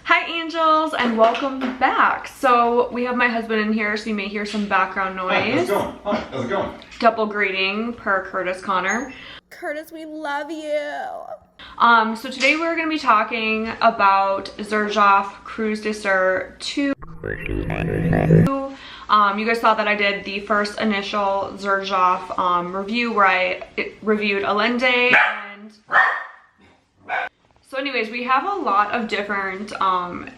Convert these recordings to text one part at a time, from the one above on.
Hi angels, and welcome back. So we have my husband in here, so you may hear some background noise. Hi, how's it going? Hi, how's it going? Double greeting per Curtis Connor. Curtis, we love you. So today we're going to be talking about Xerjoff Cruz Del Sur 2. You guys saw that I did the first initial Xerjoff review where I reviewed Allende and... So anyways, we have a lot of different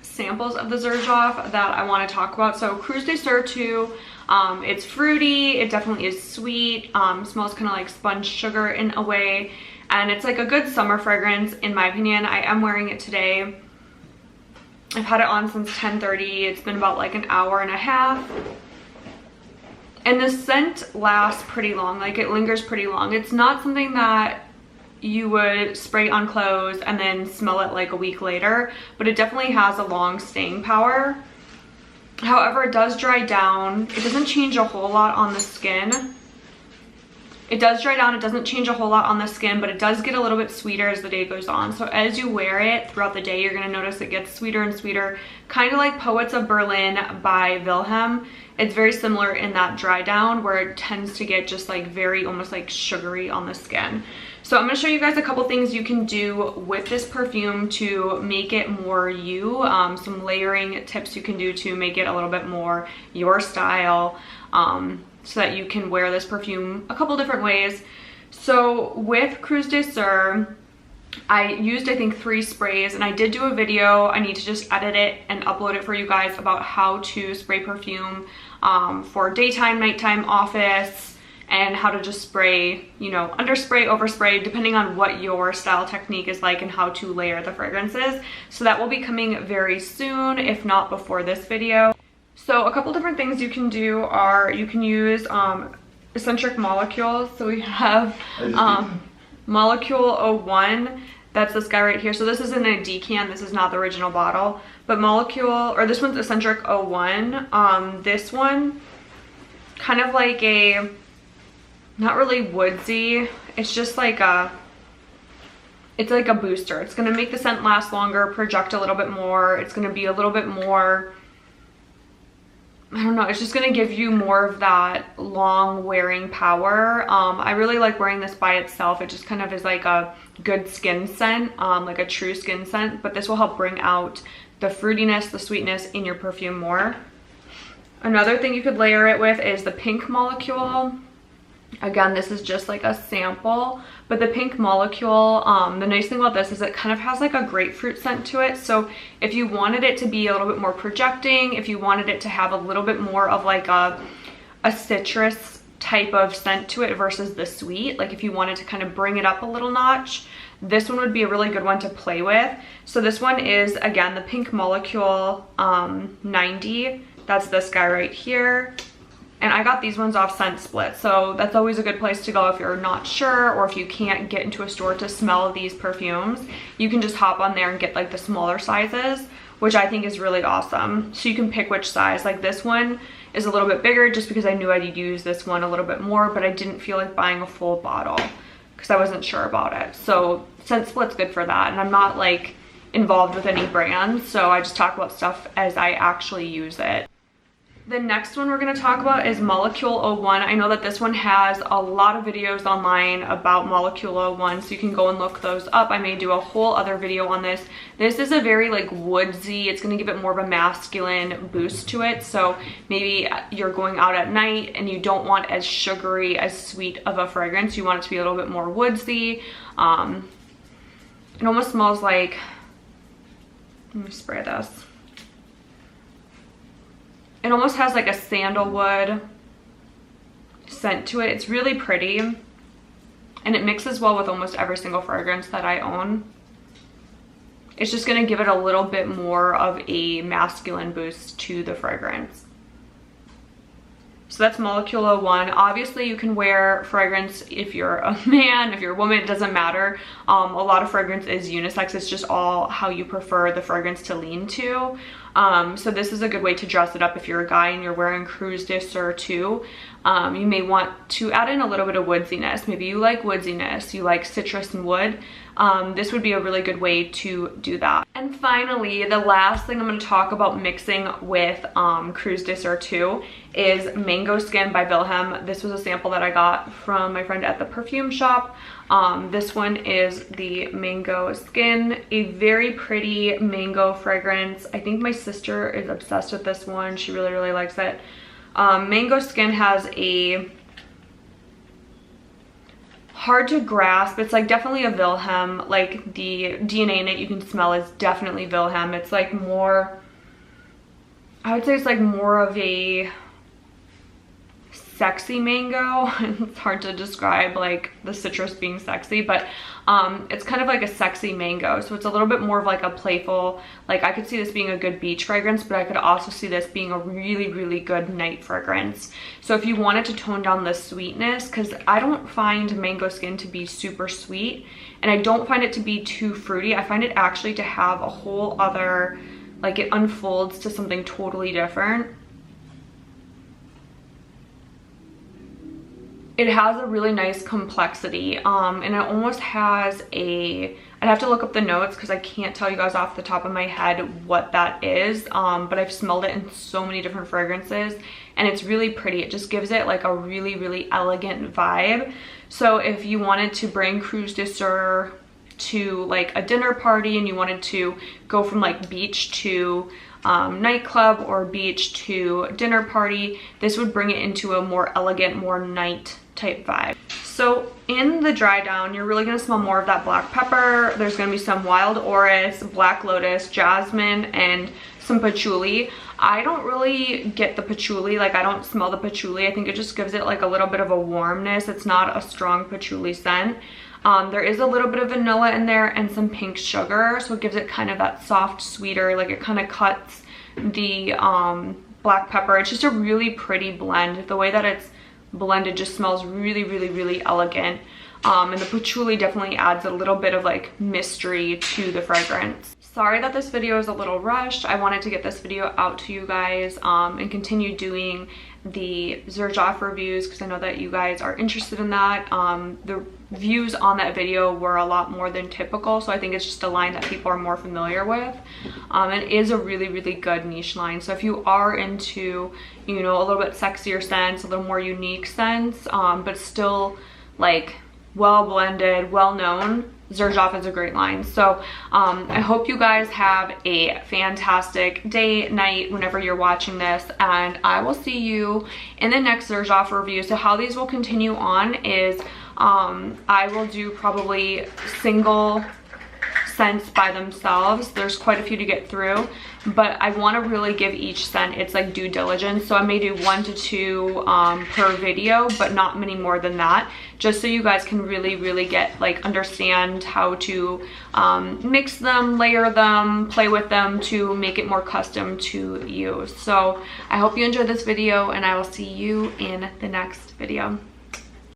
samples of the Xerjoff that I want to talk about. So Cruz Del Sur 2, it's fruity, it definitely is sweet, smells kind of like sponge sugar in a way, and it's like a good summer fragrance in my opinion. I am wearing it today. I've had it on since 10:30. It's been about like an hour and a half. And the scent lasts pretty long, like it lingers pretty long. It's not something that you would spray on clothes and then smell it like a week later, but it definitely has a long staying power. However, it does dry down. It doesn't change a whole lot on the skin. It does dry down, it doesn't change a whole lot on the skin, but it does get a little bit sweeter as the day goes on. So as you wear it throughout the day, you're gonna notice it gets sweeter and sweeter, kind of like Poets of Berlin by Wilhelm. It's very similar in that dry down where it tends to get just like very almost like sugary on the skin. So I'm going to show you guys a couple things you can do with this perfume to make it more you, some layering tips you can do to make it a little bit more your style, so that you can wear this perfume a couple different ways. So with Cruz Del Sur, I used I think 3 sprays, and I did do a video. I need to just edit it and upload it for you guys about how to spray perfume for daytime, nighttime, office, and how to just spray, you know, underspray, overspray, depending on what your style technique is like and how to layer the fragrances. So that will be coming very soon, if not before this video. So a couple different things you can do are you can use Eccentric Molecules. So we have Molecule 01. That's this guy right here. So this is in a decan. This is not the original bottle. But Molecule, or this one's Eccentric 01. This one, kind of like a, not really woodsy. It's just like it's like a booster. It's gonna make the scent last longer, project a little bit more. It's gonna be a little bit more, I don't know, it's just gonna give you more of that long wearing power. I really like wearing this by itself. It just kind of is like a good skin scent, like a true skin scent, but this will help bring out the fruitiness, the sweetness in your perfume more. Another thing you could layer it with is the Pink Molecule. Again, this is just like a sample, but the Pink Molecule, the nice thing about this is it kind of has like a grapefruit scent to it. So if you wanted it to be a little bit more projecting, if you wanted it to have a little bit more of like a citrus type of scent to it versus the sweet, like if you wanted to kind of bring it up a little notch, this one would be a really good one to play with. So this one is, again, the Pink Molecule 90. That's this guy right here. And I got these ones off Scent Split, so that's always a good place to go if you're not sure or if you can't get into a store to smell these perfumes. You can just hop on there and get like the smaller sizes, which I think is really awesome. So you can pick which size. Like this one is a little bit bigger just because I knew I'd use this one a little bit more, but I didn't feel like buying a full bottle because I wasn't sure about it. So Scent Split's good for that, and I'm not like involved with any brands, so I just talk about stuff as I actually use it. The next one we're going to talk about is Molecule 01. I know that this one has a lot of videos online about Molecule 01, so you can go and look those up. I may do a whole other video on this. This is a very like woodsy, it's going to give it more of a masculine boost to it. So maybe you're going out at night and you don't want as sugary, as sweet of a fragrance. You want it to be a little bit more woodsy. It almost smells like, let me spray this. It almost has like a sandalwood scent to it. It's really pretty, and it mixes well with almost every single fragrance that I own. It's just gonna give it a little bit more of a masculine boost to the fragrance. So that's Molecule 01. Obviously you can wear fragrance if you're a man, if you're a woman, it doesn't matter. A lot of fragrance is unisex. It's just all how you prefer the fragrance to lean to. So this is a good way to dress it up if you're a guy and you're wearing Cruz Del Sur 2. You may want to add in a little bit of woodsiness. Maybe you like woodsiness, you like citrus and wood. This would be a really good way to do that. And And finally, the last thing I'm going to talk about mixing with Cruz Del Sur 2 is Mango Skin by Wilhelm. This was a sample that I got from my friend at the perfume shop. This one is the Mango Skin, a very pretty mango fragrance. I think my sister is obsessed with this one. She really, really likes it. Mango Skin has a hard to grasp, it's like definitely a Wilhelm, like the DNA in it you can smell is definitely Wilhelm. It's like more, I would say it's like more of a sexy mango. It's hard to describe like the citrus being sexy, but it's kind of like a sexy mango, so it's a little bit more of like a playful, like I could see this being a good beach fragrance, but I could also see this being a really, really good night fragrance. So if you wanted to tone down the sweetness, because I don't find Mango Skin to be super sweet, and I don't find it to be too fruity. I find it actually to have a whole other, like it unfolds to something totally different. It has a really nice complexity, and it almost has a, I'd have to look up the notes because I can't tell you guys off the top of my head what that is, but I've smelled it in so many different fragrances, and it's really pretty. It just gives it like a really, really elegant vibe. So if you wanted to bring Cruz Del Sur to like a dinner party and you wanted to go from like beach to nightclub or beach to dinner party, this would bring it into a more elegant, more night type vibe. So in the dry down, you're really going to smell more of that black pepper. There's going to be some wild orris, black lotus, jasmine, and some patchouli. I don't really get the patchouli, like I don't smell the patchouli. I think it just gives it like a little bit of a warmness. It's not a strong patchouli scent. There is a little bit of vanilla in there and some pink sugar, so it gives it kind of that soft, sweeter, like it kind of cuts the black pepper. It's just a really pretty blend. The way that it's blended just smells really, really, really elegant. And the patchouli definitely adds a little bit of like mystery to the fragrance. Sorry that this video is a little rushed. I wanted to get this video out to you guys and continue doing the Xerjoff reviews because I know that you guys are interested in that. The views on that video were a lot more than typical, so I think it's just a line that people are more familiar with. It is a really, really good niche line. So if you are into, you know, a little bit sexier scents, a little more unique scents, but still like well blended, well known, Xerjoff is a great line. So I hope you guys have a fantastic day, night, whenever you're watching this, and I will see you in the next Xerjoff review. So how these will continue on is I will do probably single scents by themselves. There's quite a few to get through, but I want to really give each scent its like due diligence. So I may do 1 to 2 per video, but not many more than that, just so you guys can really, really get like understand how to mix them, layer them, play with them to make it more custom to you. So I hope you enjoyed this video, and I will see you in the next video.